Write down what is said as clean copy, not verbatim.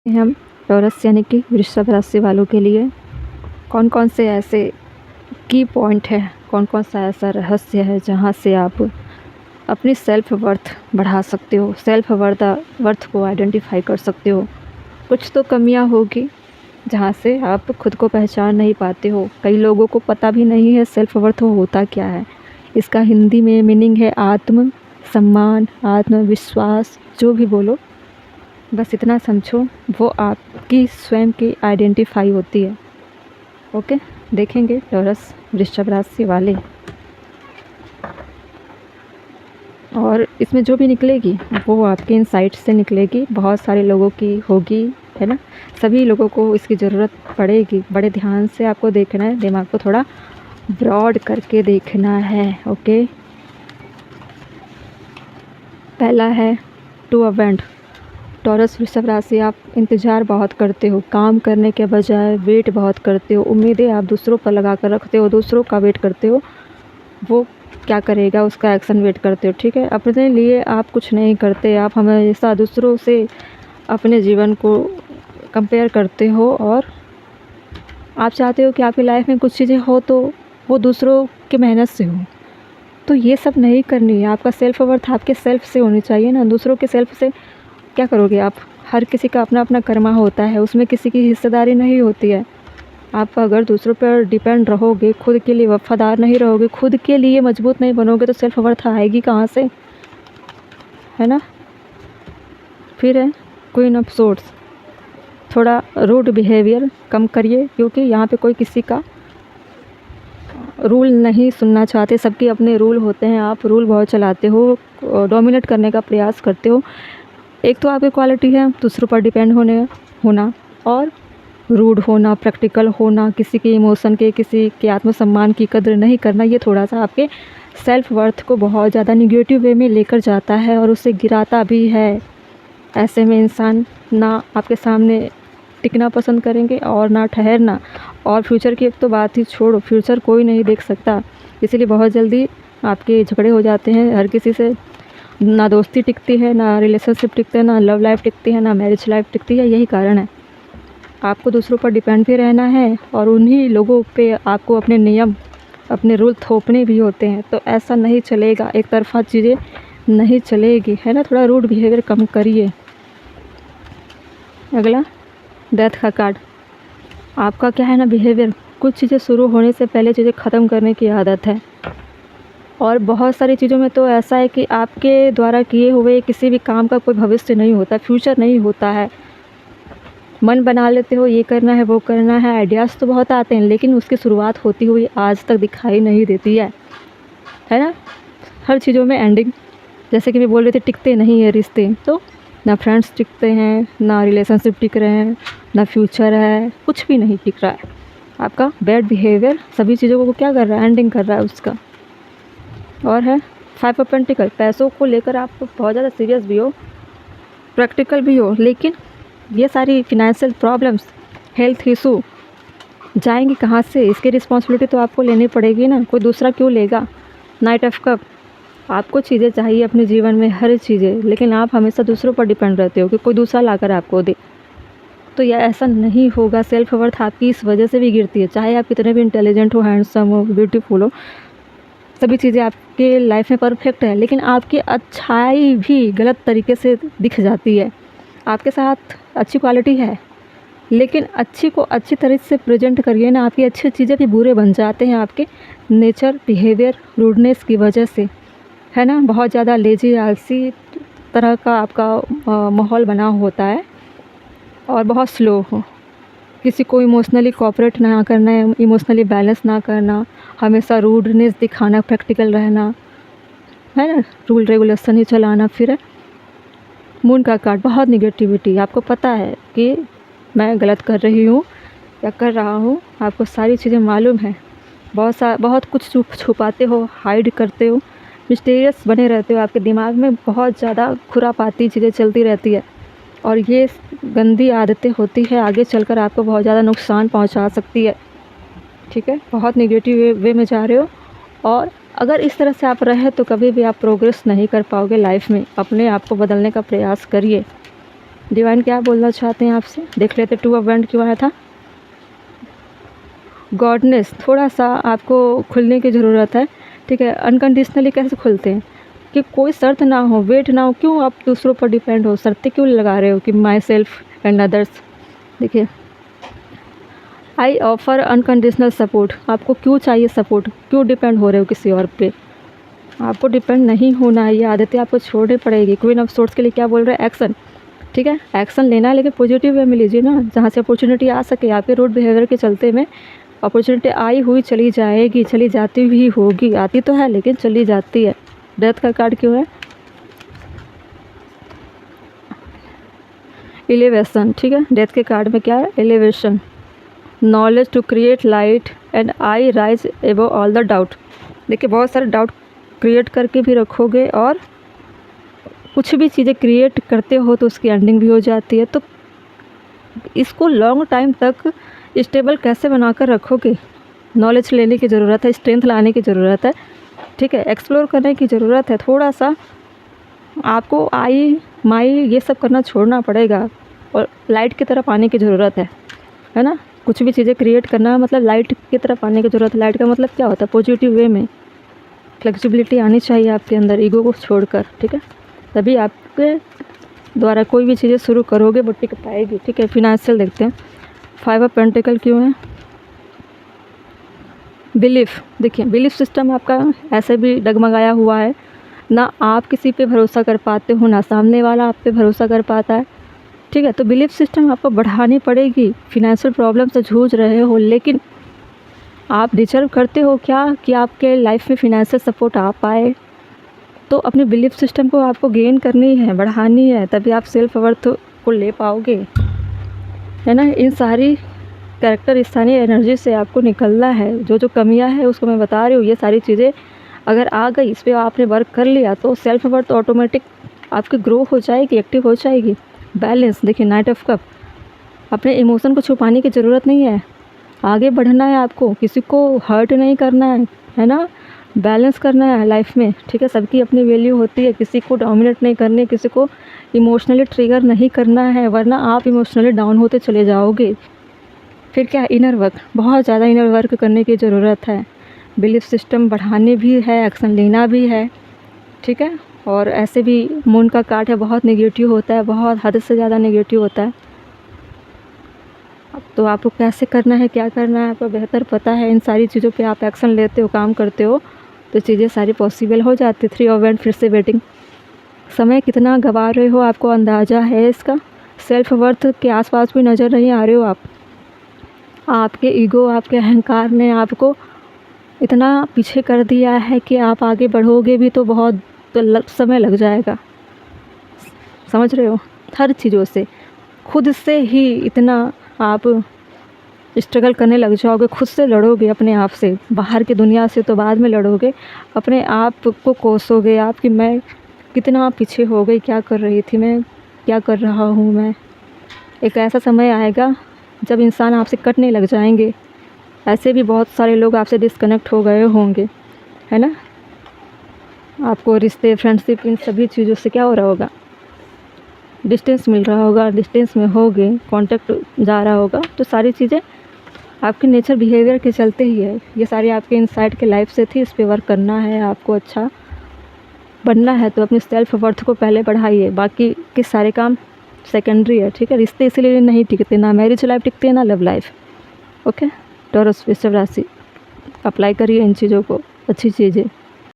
हम टॉरस यानी कि वृषभ राशि वालों के लिए कौन कौन से ऐसे की पॉइंट है, कौन कौन सा ऐसा रहस्य है जहाँ से आप अपनी सेल्फ वर्थ बढ़ा सकते हो, सेल्फ वर्थ को आइडेंटिफाई कर सकते हो। कुछ तो कमियाँ होगी जहाँ से आप खुद को पहचान नहीं पाते हो। कई लोगों को पता भी नहीं है सेल्फ वर्थ होता क्या है। इसका हिंदी में मीनिंग है आत्म सम्मान, आत्मविश्वास, जो भी बोलो, बस इतना समझो, वो आपकी स्वयं की आइडेंटिफाई होती है। ओके, देखेंगे टॉरस वृषभ राशि वाले, और इसमें जो भी निकलेगी वो आपके इनसाइट से निकलेगी। बहुत सारे लोगों की होगी, है ना, सभी लोगों को इसकी ज़रूरत पड़ेगी। बड़े ध्यान से आपको देखना है, दिमाग को थोड़ा ब्रॉड करके देखना है। ओके, पहला है टू अवेंट। टॉरस वृषभ राशि, आप इंतज़ार बहुत करते हो, काम करने के बजाय वेट बहुत करते हो, उम्मीदें आप दूसरों पर लगा कर रखते हो, दूसरों का वेट करते हो, वो क्या करेगा उसका एक्शन वेट करते हो। ठीक है, अपने लिए आप कुछ नहीं करते, आप हमेशा दूसरों से अपने जीवन को कंपेयर करते हो, और आप चाहते हो कि आपकी लाइफ में कुछ चीज़ें हो तो वो दूसरों की मेहनत से हो। तो ये सब नहीं करनी है। आपका सेल्फ वर्थ आपके सेल्फ से होनी चाहिए ना, दूसरों के सेल्फ से क्या करोगे आप। हर किसी का अपना अपना कर्मा होता है, उसमें किसी की हिस्सेदारी नहीं होती है। आप अगर दूसरों पर डिपेंड रहोगे, खुद के लिए वफादार नहीं रहोगे, खुद के लिए मजबूत नहीं बनोगे, तो सेल्फ वर्थ आएगी कहाँ से, है ना। फिर है क्वीन ऑफ सोर्ड्स। थोड़ा रूड बिहेवियर कम करिए, क्योंकि यहाँ पे कोई किसी का रूल नहीं सुनना चाहते। सबके अपने रूल होते हैं, आप रूल बहुत चलाते हो, डोमिनेट करने का प्रयास करते हो। एक तो आपकी क्वालिटी है दूसरों पर डिपेंड होना, और रूड होना, प्रैक्टिकल होना, किसी के इमोशन के, किसी के आत्मसम्मान की कदर नहीं करना। ये थोड़ा सा आपके सेल्फ वर्थ को बहुत ज़्यादा निगेटिव वे में लेकर जाता है और उससे गिराता भी है। ऐसे में इंसान ना आपके सामने टिकना पसंद करेंगे और ना ठहरना। और फ्यूचर की एक तो बात ही छोड़ो, फ्यूचर कोई नहीं देख सकता, इसीलिए बहुत जल्दी आपके झगड़े हो जाते हैं हर किसी से। ना दोस्ती टिकती है, ना रिलेशनशिप टिकते हैं, ना लव लाइफ टिकती है, ना मैरिज लाइफ टिकती है। यही कारण है, आपको दूसरों पर डिपेंड भी रहना है और उन्हीं लोगों पे आपको अपने नियम, अपने रूल थोपने भी होते हैं। तो ऐसा नहीं चलेगा, एक तरफा चीज़ें नहीं चलेगी, है ना। थोड़ा रूड बिहेवियर कम करिए। अगला डेथ का कार्ड। आपका क्या है ना बिहेवियर, कुछ चीज़ें शुरू होने से पहले चीज़ें ख़त्म करने की आदत है, और बहुत सारी चीज़ों में तो ऐसा है कि आपके द्वारा किए हुए किसी भी काम का कोई भविष्य नहीं होता, फ्यूचर नहीं होता है। मन बना लेते हो, ये करना है, वो करना है, आइडियाज़ तो बहुत आते हैं, लेकिन उसकी शुरुआत होती हुई आज तक दिखाई नहीं देती है ना। हर चीज़ों में एंडिंग, जैसे कि मैं बोल रही थी, टिकते नहीं है रिश्ते, तो ना फ्रेंड्स टिकते हैं, ना रिलेशनशिप टिक रहे हैं, ना फ्यूचर है, कुछ भी नहीं टिक रहा है। आपका बैड बिहेवियर सभी चीज़ों को क्या कर रहा है, एंडिंग कर रहा है उसका। और है 5 ऑफ पेंटिकल। पैसों को लेकर आप बहुत ज़्यादा सीरियस भी हो, प्रैक्टिकल भी हो, लेकिन ये सारी फिनेंशियल प्रॉब्लम्स, हेल्थ इशू जाएंगी कहाँ से, इसकी रिस्पॉन्सिबिलिटी तो आपको लेनी पड़ेगी ना, कोई दूसरा क्यों लेगा। Night of cup. आपको चीज़ें चाहिए अपने जीवन में, हर चीज़ें, लेकिन आप हमेशा दूसरों पर डिपेंड रहते हो कि कोई दूसरा लाकर आपको दे, तो यह ऐसा नहीं होगा। सेल्फ वर्थ आपकी इस वजह से भी गिरती है, चाहे आप कितने भी इंटेलिजेंट हो, हैंडसम हो, ब्यूटीफुल हो, सभी चीज़ें आपके लाइफ में परफेक्ट है, लेकिन आपकी अच्छाई भी गलत तरीके से दिख जाती है। आपके साथ अच्छी क्वालिटी है, लेकिन अच्छी को अच्छी तरह से प्रेजेंट करिए ना, आपकी अच्छी चीज़ें भी बुरे बन जाते हैं आपके नेचर, बिहेवियर, रूडनेस की वजह से, है ना। बहुत ज़्यादा लेजी, आलसी तरह का आपका माहौल बना होता है, और बहुत स्लो हो, किसी को इमोशनली कोऑपरेट ना करना, इमोशनली बैलेंस ना करना, हमेशा रूडनेस दिखाना, प्रैक्टिकल रहना, है ना, रूल रेगुलेशन ही चलाना। फिर मून का कार्ड, बहुत निगेटिविटी। आपको पता है कि मैं गलत कर रही हूँ या कर रहा हूँ, आपको सारी चीज़ें मालूम है, बहुत कुछ छुपाते हो, हाइड करते हो, मिस्टीरियस बने रहते हो, आपके दिमाग में बहुत ज़्यादा खुरापाती चीज़ें चलती रहती है, और ये गंदी आदतें होती है, आगे चलकर आपको बहुत ज़्यादा नुकसान पहुंचा सकती है। ठीक है, बहुत नेगेटिव वे में जा रहे हो, और अगर इस तरह से आप रहे तो कभी भी आप प्रोग्रेस नहीं कर पाओगे लाइफ में। अपने आप को बदलने का प्रयास करिए। डिवाइन क्या बोलना चाहते हैं आपसे, देख लेते। टू ऑफ वैंड क्यों आया था? गॉडनेस, थोड़ा सा आपको खुलने की ज़रूरत है, ठीक है। अनकंडीशनली कैसे खुलते हैं कि कोई शर्त ना हो, वेट ना हो। क्यों आप दूसरों पर डिपेंड हो, शर्तें क्यों लगा रहे हो कि माई सेल्फ एंड अदर्स? देखिए, आई ऑफ़र अनकंडीशनल सपोर्ट। आपको क्यों चाहिए सपोर्ट, क्यों डिपेंड हो रहे हो किसी और पे? आपको डिपेंड नहीं होना है, ये आदतें आपको छोड़नी पड़ेगी। क्वीन ऑफ सोर्ड्स के लिए क्या बोल रहे हैं? एक्शन, ठीक है। एक्शन लेना है लेकिन पॉजिटिव वे में लीजिए ना, जहाँ से अपॉर्चुनिटी आ सके। आपके रूड बिहेवियर के चलते में अपॉर्चुनिटी आई हुई चली जाएगी, चली जाती भी होगी, आती तो है लेकिन चली जाती है। डेथ का कार्ड क्यों है? एलिवेशन, ठीक है। डेथ के कार्ड में क्या है? Elevation, knowledge to create light and I rise above all the doubt. देखिए, बहुत सारे डाउट क्रिएट करके भी रखोगे और कुछ भी चीज़ें क्रिएट करते हो तो उसकी एंडिंग भी हो जाती है। तो इसको लॉन्ग टाइम तक स्टेबल कैसे बनाकर रखोगे? नॉलेज लेने की ज़रूरत है, स्ट्रेंथ लाने की ज़रूरत है, ठीक है। एक्सप्लोर करने की ज़रूरत है। थोड़ा सा आपको आई माई ये सब करना छोड़ना पड़ेगा और लाइट की तरफ आने की ज़रूरत है ना। कुछ भी चीज़ें क्रिएट करना मतलब लाइट की तरफ आने की ज़रूरत है। लाइट का मतलब क्या होता है? पॉजिटिव वे में फ्लेक्सिबिलिटी आनी चाहिए आपके अंदर, ईगो को छोड़कर, ठीक है। तभी आपके द्वारा कोई भी चीज़ें शुरू करोगे वो टिक पाएगी, ठीक है। फिनेंशियल देखते हैं। 5 ऑफ पेंटिकल क्यों है? बिलीफ, देखिए बिलीफ सिस्टम आपका ऐसे भी डगमगाया हुआ है ना। आप किसी पे भरोसा कर पाते हो ना सामने वाला आप पे भरोसा कर पाता है, ठीक है। तो बिलीफ सिस्टम आपको बढ़ानी पड़ेगी। फिनेंशियल प्रॉब्लम से जूझ रहे हो लेकिन आप डिजर्व करते हो क्या कि आपके लाइफ में फिनेंशियल सपोर्ट आ पाए? तो अपने बिलीफ सिस्टम को आपको गेन करनी है, बढ़ानी है, तभी आप सेल्फ वर्थ को ले पाओगे, है ना। इन सारी कैरेक्टर, इस सारी एनर्जी से आपको निकलना है। जो कमियां है उसको मैं बता रही हूँ। ये सारी चीज़ें अगर आ गई, इस पर आपने वर्क कर लिया तो सेल्फ वर्थ ऑटोमेटिक आपकी ग्रो हो जाएगी, एक्टिव हो जाएगी। बैलेंस, देखिए नाइट ऑफ कप, अपने इमोशन को छुपाने की ज़रूरत नहीं है। आगे बढ़ना है आपको, किसी को हर्ट नहीं करना है ना। बैलेंस करना है लाइफ में, ठीक है। सबकी अपनी वैल्यू होती है, किसी को डोमिनेट नहीं करने, किसी को इमोशनली ट्रिगर नहीं करना है, वरना आप इमोशनली डाउन होते चले जाओगे। फिर क्या? इनर वर्क, बहुत ज़्यादा इनर वर्क करने की ज़रूरत है। बिलीफ सिस्टम बढ़ाने भी है, एक्शन लेना भी है, ठीक है। और ऐसे भी मून का कार्ड है, बहुत नेगेटिव होता है, बहुत हद से ज़्यादा नेगेटिव होता है। तो आपको कैसे करना है, क्या करना है, आपको बेहतर पता है। इन सारी चीज़ों पे आप एक्शन लेते हो, काम करते हो तो चीज़ें सारी पॉसिबल हो जाती। 3 ऑफ वैंड, फिर से वेटिंग। समय कितना गंवा रहे हो आपको अंदाज़ा है इसका। सेल्फ वर्थ के आसपास भी नज़र नहीं आ रहे हो आप। आपके ईगो, आपके अहंकार ने आपको इतना पीछे कर दिया है कि आप आगे बढ़ोगे भी तो बहुत समय लग जाएगा, समझ रहे हो। हर चीज़ों से, खुद से ही इतना आप स्ट्रगल करने लग जाओगे, खुद से लड़ोगे अपने आप से। बाहर की दुनिया से तो बाद में लड़ोगे, अपने आप को कोसोगे आप कि मैं कितना पीछे हो गई, क्या कर रही थी मैं, क्या कर रहा हूँ मैं। एक ऐसा समय आएगा जब इंसान आपसे कटने लग जाएंगे। ऐसे भी बहुत सारे लोग आपसे डिस्कनेक्ट हो गए होंगे, है ना। आपको रिश्ते, फ्रेंडशिप, इन सभी चीज़ों से क्या हो रहा होगा? डिस्टेंस मिल रहा होगा, डिस्टेंस में होगे, कांटेक्ट जा रहा होगा। तो सारी चीज़ें आपके नेचर बिहेवियर के चलते ही है। ये सारी आपके इनसाइड के लाइफ से थी, इस पे वर्क करना है आपको। अच्छा बनना है तो अपनी सेल्फ वर्थ को पहले बढ़ाइए, बाकी के सारे काम सेकेंडरी है, ठीक है। रिश्ते इसीलिए नहीं टिकते, ना मैरिज लाइफ टिकती है ना लव लाइफ। ओके, टॉरस वृषभ राशि, अप्लाई करिए इन चीज़ों को, अच्छी चीज़ें।